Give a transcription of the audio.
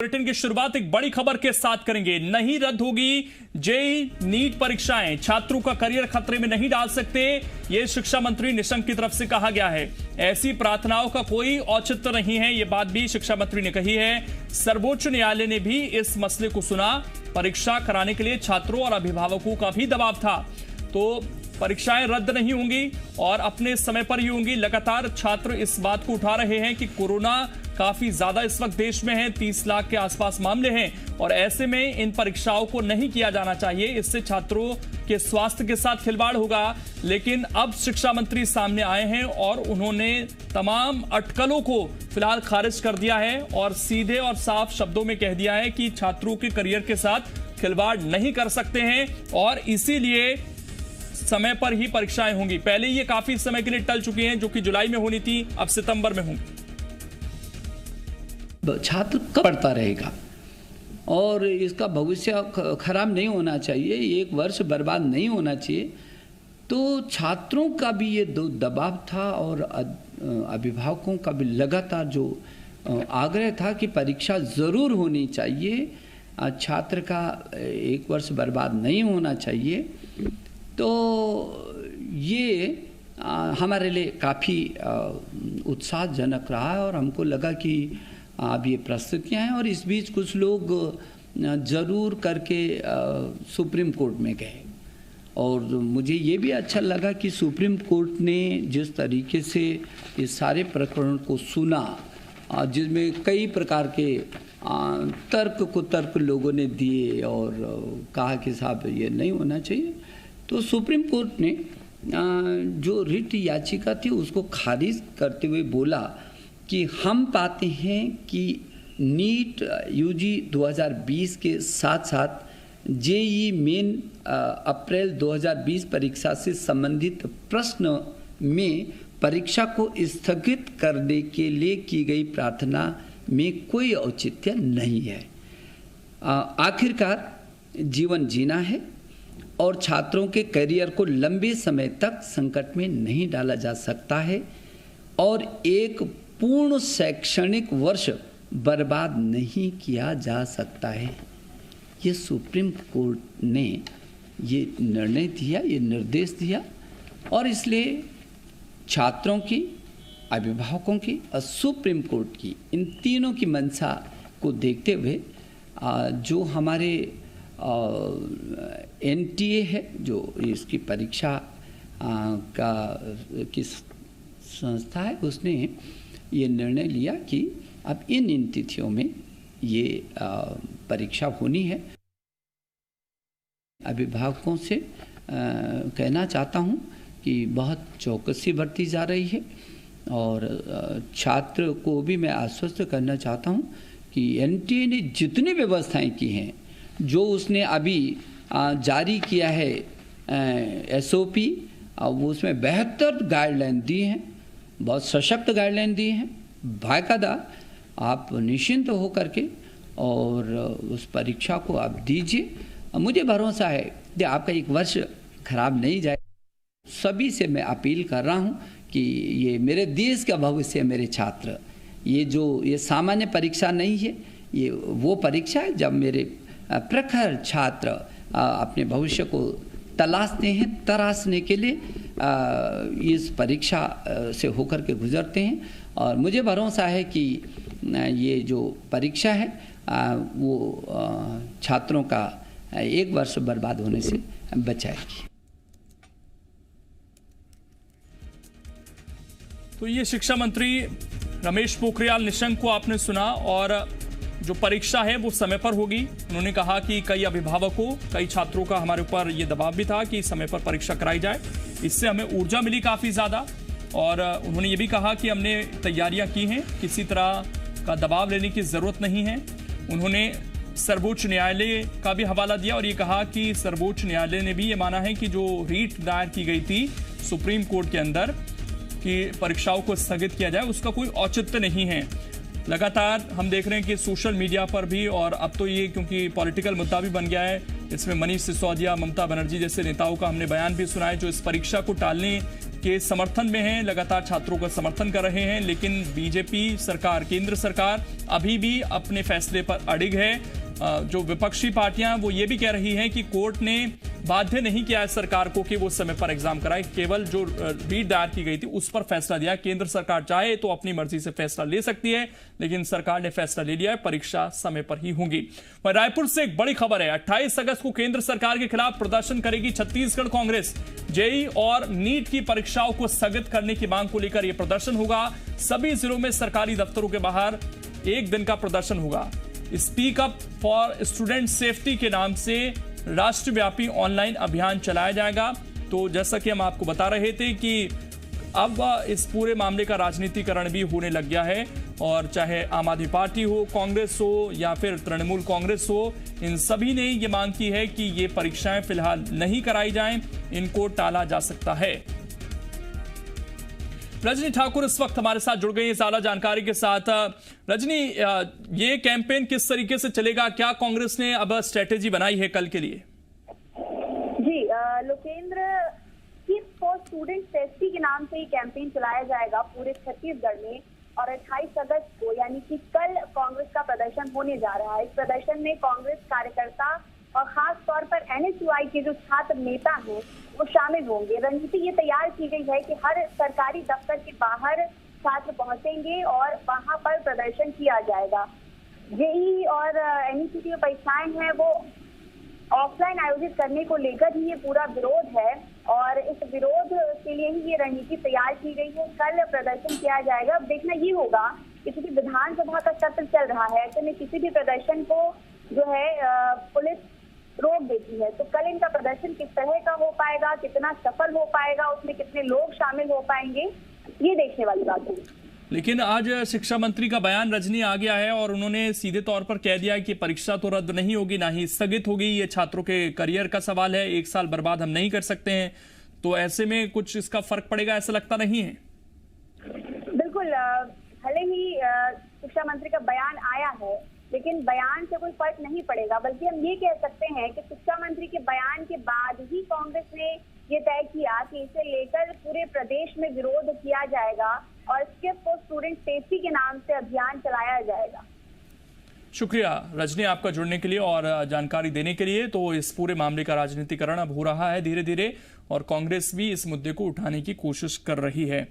Bulletin की शुरुआत एक बड़ी खबर के साथ करेंगे। नहीं रद्द होगी जेईई नीट परीक्षाएं, छात्रों का करियर खतरे में नहीं डाल सकते, ये शिक्षा मंत्री निशंक की तरफ से कहा गया है। ऐसी प्रार्थनाओं का कोई औचित्य नहीं है, ये बात भी शिक्षा मंत्री ने कही है। सर्वोच्च न्यायालय ने भी इस मसले को सुना। परीक्षा कराने के लिए छात्रों और अभिभावकों का भी दबाव था, तो परीक्षाएं रद्द नहीं होंगी और अपने समय पर ही होंगी। लगातार छात्र इस बात को उठा रहे हैं कि कोरोना काफी ज्यादा इस वक्त देश में है, 30 लाख के आसपास मामले हैं और ऐसे में इन परीक्षाओं को नहीं किया जाना चाहिए, इससे छात्रों के स्वास्थ्य के साथ खिलवाड़ होगा। लेकिन अब शिक्षा मंत्री सामने आए हैं और उन्होंने तमाम अटकलों को फिलहाल खारिज कर दिया है और सीधे और साफ शब्दों में कह दिया है कि छात्रों के करियर के साथ खिलवाड़ नहीं कर सकते हैं और इसीलिए समय पर ही परीक्षाएं होंगी। पहले ये काफी समय के लिए टल चुकी हैं, जो कि जुलाई में होनी थी, अब सितंबर में होंगी। छात्र कब पढ़ता रहेगा और इसका भविष्य खराब नहीं होना चाहिए, एक वर्ष बर्बाद नहीं होना चाहिए। तो छात्रों का भी ये दबाव था और अभिभावकों का भी लगातार जो आग्रह था कि परीक्षा ज़रूर होनी चाहिए, छात्र का एक वर्ष बर्बाद नहीं होना चाहिए। तो ये हमारे लिए काफ़ी उत्साहजनक रहा है और हमको लगा कि अब ये प्रस्तुतियाँ हैं। और इस बीच कुछ लोग ज़रूर करके सुप्रीम कोर्ट में गए और मुझे ये भी अच्छा लगा कि सुप्रीम कोर्ट ने जिस तरीके से इस सारे प्रकरण को सुना, जिसमें कई प्रकार के तर्क लोगों ने दिए और कहा कि साहब ये नहीं होना चाहिए, तो सुप्रीम कोर्ट ने जो रिट याचिका थी उसको खारिज करते हुए बोला कि हम पाते हैं कि नीट यूजी 2020 के साथ साथ जेईई मेन अप्रैल 2020 परीक्षा से संबंधित प्रश्न में परीक्षा को स्थगित करने के लिए की गई प्रार्थना में कोई औचित्य नहीं है। आखिरकार जीवन जीना है और छात्रों के करियर को लंबे समय तक संकट में नहीं डाला जा सकता है और एक पूर्ण शैक्षणिक वर्ष बर्बाद नहीं किया जा सकता है। ये सुप्रीम कोर्ट ने ये निर्णय दिया, ये निर्देश दिया और इसलिए छात्रों की, अभिभावकों की और सुप्रीम कोर्ट की, इन तीनों की मंशा को देखते हुए जो हमारे एनटीए है, जो इसकी परीक्षा की संस्था है, उसने ये निर्णय लिया कि अब इन तिथियों में ये परीक्षा होनी है। अभिभावकों से कहना चाहता हूँ कि बहुत चौकसी बरती जा रही है और छात्र को भी मैं आश्वस्त करना चाहता हूँ कि एनटीए ने जितनी व्यवस्थाएं की हैं, जो उसने अभी जारी किया है एसओपी, वो उसमें 72 गाइडलाइन दी हैं, बहुत सशक्त गाइडलाइन दी हैं। बाकायदा आप निश्चिंत हो करके और उस परीक्षा को आप दीजिए। मुझे भरोसा है कि आपका एक वर्ष खराब नहीं जाए। सभी से मैं अपील कर रहा हूँ कि ये मेरे देश का भविष्य है, मेरे छात्र। ये सामान्य परीक्षा नहीं है, ये वो परीक्षा है जब मेरे प्रखर छात्र अपने भविष्य को तलाशते हैं, तराशने के लिए इस परीक्षा से होकर के गुजरते हैं और मुझे भरोसा है कि ये जो परीक्षा है वो छात्रों का एक वर्ष बर्बाद होने से बचाएगी। तो ये शिक्षा मंत्री रमेश पोखरियाल निशंक को आपने सुना और जो परीक्षा है वो समय पर होगी। उन्होंने कहा कि कई अभिभावकों, कई छात्रों का हमारे ऊपर ये दबाव भी था कि समय पर परीक्षा कराई जाए, इससे हमें ऊर्जा मिली काफ़ी ज़्यादा। और उन्होंने ये भी कहा कि हमने तैयारियां की हैं, किसी तरह का दबाव लेने की ज़रूरत नहीं है। उन्होंने सर्वोच्च न्यायालय का भी हवाला दिया और ये कहा कि सर्वोच्च न्यायालय ने भी ये माना है कि जो रीट दायर की गई थी सुप्रीम कोर्ट के अंदर कि परीक्षाओं को स्थगित किया जाए, उसका कोई औचित्य नहीं है। लगातार हम देख रहे हैं कि सोशल मीडिया पर भी, और अब तो ये क्योंकि पॉलिटिकल मुद्दा भी बन गया है, इसमें मनीष सिसोदिया, ममता बनर्जी जैसे नेताओं का हमने बयान भी सुना है, जो इस परीक्षा को टालने के समर्थन में हैं, लगातार छात्रों का समर्थन कर रहे हैं, लेकिन बीजेपी सरकार, केंद्र सरकार अभी भी अपने फैसले पर अड़िग है। जो विपक्षी पार्टियां वो ये भी कह रही हैं कि कोर्ट ने बाध्य नहीं किया है सरकार को कि वो समय पर एग्जाम कराए, केवल जो रीट दायर की गई थी उस पर फैसला दिया। केंद्र सरकार चाहे तो अपनी मर्जी से फैसला ले सकती है, लेकिन सरकार ने फैसला ले लिया है, परीक्षा समय पर ही होगी। वहीं रायपुर से एक बड़ी खबर है, 28 अगस्त को केंद्र सरकार के खिलाफ प्रदर्शन करेगी छत्तीसगढ़ कांग्रेस। जेईई और नीट की परीक्षाओं को स्थगित करने की मांग को लेकर यह प्रदर्शन होगा। सभी जिलों में सरकारी दफ्तरों के बाहर एक दिन का प्रदर्शन होगा। Speak up for student safety के नाम से राष्ट्रव्यापी ऑनलाइन अभियान चलाया जाएगा। तो जैसा कि हम आपको बता रहे थे कि अब इस पूरे मामले का राजनीतिकरण भी होने लग गया है, और चाहे आम आदमी पार्टी हो, कांग्रेस हो या फिर तृणमूल कांग्रेस हो, इन सभी ने ये मांग की है कि ये परीक्षाएं फिलहाल नहीं कराई जाएं, इनको टाला जा सकता है। रजनी ठाकुर इस वक्त हमारे साथ जुड़ गई हैं ज्यादा जानकारी के साथ। रजनी, ये कैंपेन किस तरीके से चलेगा, क्या कांग्रेस ने अब स्ट्रेटेजी बनाई है कल के लिए? जी लोकेंद्र, फॉर स्टूडेंट सेफ्टी के नाम से ये कैंपेन चलाया जाएगा पूरे छत्तीसगढ़ में, और 28 अगस्त को यानी कि कल कांग्रेस का प्रदर्शन होने जा रहा है। इस प्रदर्शन में कांग्रेस कार्यकर्ता और खास तौर पर एनएसयूआई के जो छात्र नेता हैं वो शामिल होंगे। रणनीति ये तैयार की गई है कि हर सरकारी दफ्तर के बाहर छात्र पहुंचेंगे और वहां पर प्रदर्शन किया जाएगा। जेईई और एनईसीटी परीक्षाएं हैं वो ऑफलाइन आयोजित करने को लेकर ही ये पूरा विरोध है, और इस विरोध के लिए ही ये रणनीति तैयार की गई है। कल प्रदर्शन किया जाएगा। अब देखना ये होगा कि चूंकि विधानसभा का सत्र चल रहा है, ऐसे में किसी भी प्रदर्शन को जो है पुलिस रोक देती है। तो कल इनका प्रदर्शन किस तरह का हो पाएगा, कितना सफल हो पाएगा, उसमें कितने लोग शामिल हो पाएंगे, ये देखने वाली बात है। लेकिन आज शिक्षा मंत्री का बयान रजनी आ गया है और उन्होंने सीधे तौर पर कह दिया कि परीक्षा तो रद्द नहीं होगी, ना ही स्थगित होगी। ये छात्रों के करियर का सवाल है, एक साल बर्बाद हम नहीं कर सकते हैं। तो ऐसे में कुछ इसका फर्क पड़ेगा ऐसा लगता नहीं है? बिल्कुल, भले ही शिक्षा मंत्री का बयान आया है, लेकिन बयान से कोई फर्क नहीं पड़ेगा। बल्कि हम ये कह सकते हैं कि शिक्षा मंत्री के बयान के बाद ही कांग्रेस ने ये तय किया कि इसे लेकर पूरे प्रदेश में विरोध किया जाएगा और स्किप फॉर स्टूडेंट सेफ्टी के नाम से अभियान चलाया जाएगा। शुक्रिया रजनी आपका जुड़ने के लिए और जानकारी देने के लिए। तो इस पूरे मामले का राजनीतिकरण अब हो रहा है धीरे धीरे, और कांग्रेस भी इस मुद्दे को उठाने की कोशिश कर रही है।